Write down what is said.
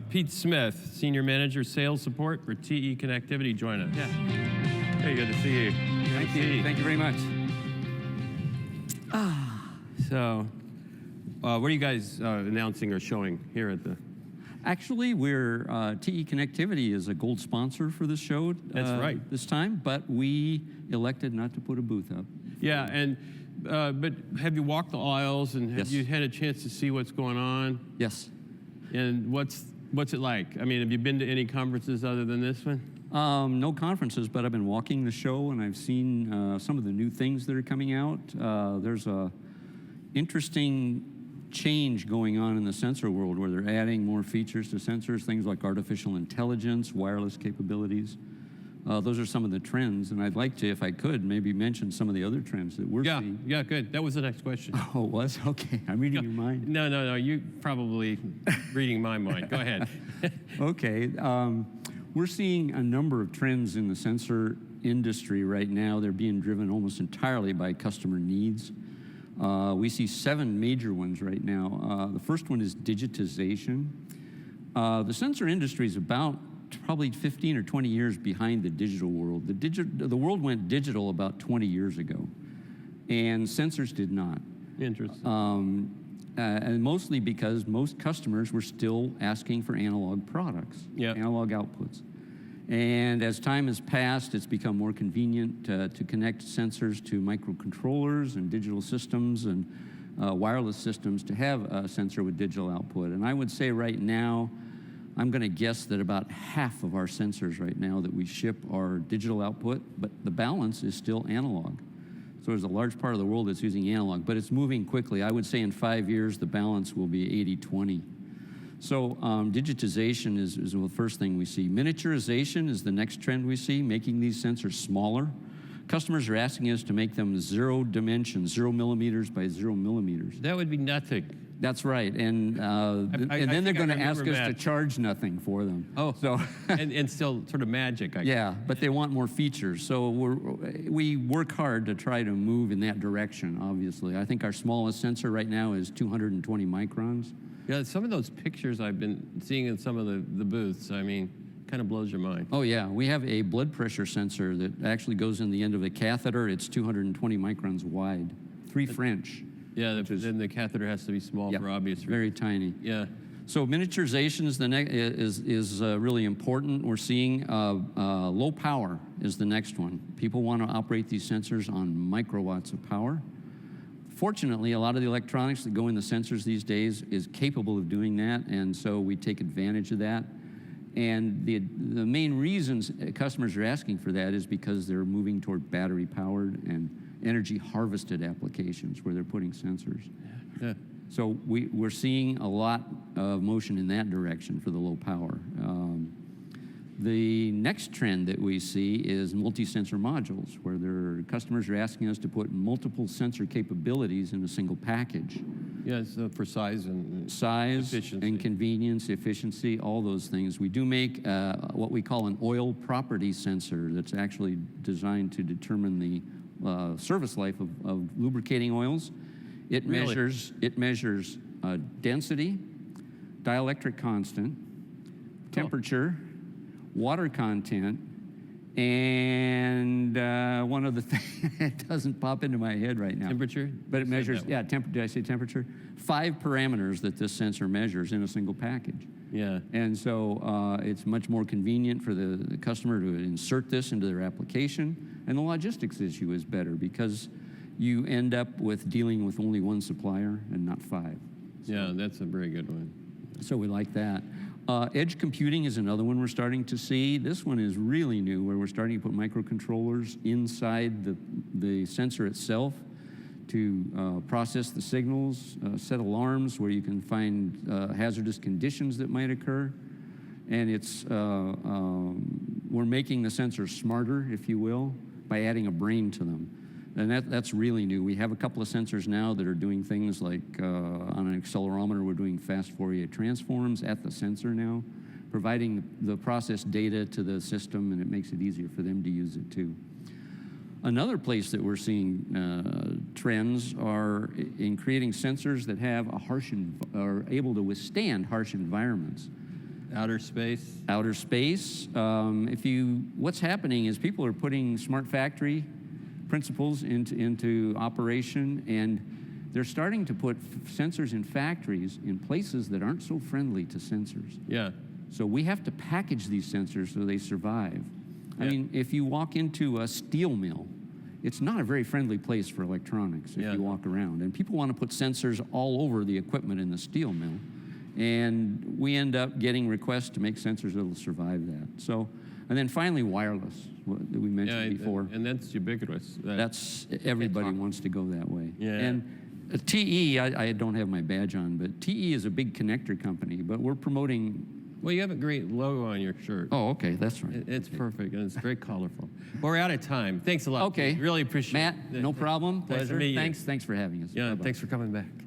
Pete Smith, Senior Manager, Sales Support for TE Connectivity, join us. Yeah. Hey, good to see you. Thank you. Thank you very much. So, what are you guys announcing or showing here at the... Actually, we're TE Connectivity is a gold sponsor for this show. That's right. This time, but we elected not to put a booth up. Yeah, and but have you walked the aisles and have Yes. you had a chance to see what's going on? Yes. And what's it like? I mean, have you been to any conferences other than this one? No conferences, but I've been walking the show and I've seen some of the new things that are coming out. There's a interesting change going on in the sensor world where they're adding more features to sensors, things like artificial intelligence, wireless capabilities. Those are some of the trends, and I'd like to, if I could, maybe mention some of the other trends that we're seeing. Yeah, good. That was the next question. Oh, it was? Okay, I'm reading your mind. No, you probably reading my mind. Go ahead. Okay, we're seeing a number of trends in the sensor industry right now. They're being driven almost entirely by customer needs. We see 7 major ones right now. The first one is digitization. The sensor industry is about probably 15 or 20 years behind the digital world. The world went digital about 20 years ago, and sensors did not. Interesting. And mostly because most customers were still asking for analog products, analog outputs. And as time has passed, it's become more convenient to connect sensors to microcontrollers and digital systems and wireless systems to have a sensor with digital output. And I would say right now, I'm going to guess that about half of our sensors right now that we ship are digital output, but the balance is still analog. So there's a large part of the world that's using analog, but it's moving quickly. I would say in 5 years, the balance will be 80-20. So digitization is the first thing we see. Miniaturization is the next trend we see, making these sensors smaller. Customers are asking us to make them 0 dimensions, 0 millimeters by 0 millimeters. That would be nothing. That's right, and then they're going to ask us to charge nothing for them. Oh, so and still sort of magic, I guess. Yeah, but they want more features. So we work hard to try to move in that direction, obviously. I think our smallest sensor right now is 220 microns. Yeah, some of those pictures I've been seeing in some of the booths, I mean, kind of blows your mind. Oh yeah, we have a blood pressure sensor that actually goes in the end of the catheter. It's 220 microns wide, 3 French. Yeah, then the catheter has to be small for obvious reasons. Very tiny. Yeah. So miniaturization is really important. We're seeing low power is the next one. People want to operate these sensors on microwatts of power. Fortunately, a lot of the electronics that go in the sensors these days is capable of doing that, and so we take advantage of that. And the main reasons customers are asking for that is because they're moving toward battery-powered and energy-harvested applications where they're putting sensors. Yeah. So we're seeing a lot of motion in that direction for the low power. The next trend that we see is multi-sensor modules, where customers are asking us to put multiple sensor capabilities in a single package. Yeah, so for size and efficiency. And convenience, efficiency, all those things. We do make what we call an oil property sensor that's actually designed to determine the service life of lubricating oils. It measures density, dielectric constant, temperature, water content, and one other thing that doesn't pop into my head right now. Temperature? But it measures, did I say temperature? 5 parameters that this sensor measures in a single package. Yeah. And so it's much more convenient for the customer to insert this into their application. And the logistics issue is better because you end up with dealing with only 1 supplier and not 5. So, yeah, that's a very good one. So we like that. Edge computing is another one we're starting to see. This one is really new, where we're starting to put microcontrollers inside the sensor itself to process the signals, set alarms where you can find hazardous conditions that might occur. And we're making the sensors smarter, if you will, by adding a brain to them. And that's really new. We have a couple of sensors now that are doing things like on an accelerometer, we're doing fast Fourier transforms at the sensor now, providing the process data to the system, and it makes it easier for them to use it too. Another place that we're seeing trends are in creating sensors that have are able to withstand harsh environments. Outer space. Outer space. What's happening is people are putting smart factory principles into operation, and they're starting to put sensors in factories in places that aren't so friendly to sensors. Yeah. So we have to package these sensors so they survive. I mean, if you walk into a steel mill, it's not a very friendly place for electronics if you walk around. And people want to put sensors all over the equipment in the steel mill. And we end up getting requests to make sensors that will survive that. So, and then finally, wireless, that we mentioned before. And that's ubiquitous. That's, everybody wants to go that way. Yeah. And TE, I don't have my badge on, but TE is a big connector company, but we're promoting. Well, you have a great logo on your shirt. Oh, okay, that's right. It's perfect, and it's very colorful. Well, we're out of time. Thanks a lot. Okay. Really appreciate Matt, it. no problem. Nice to Pleasure. meet you. Thanks for having us. Yeah, Bye-bye. thanks for coming back.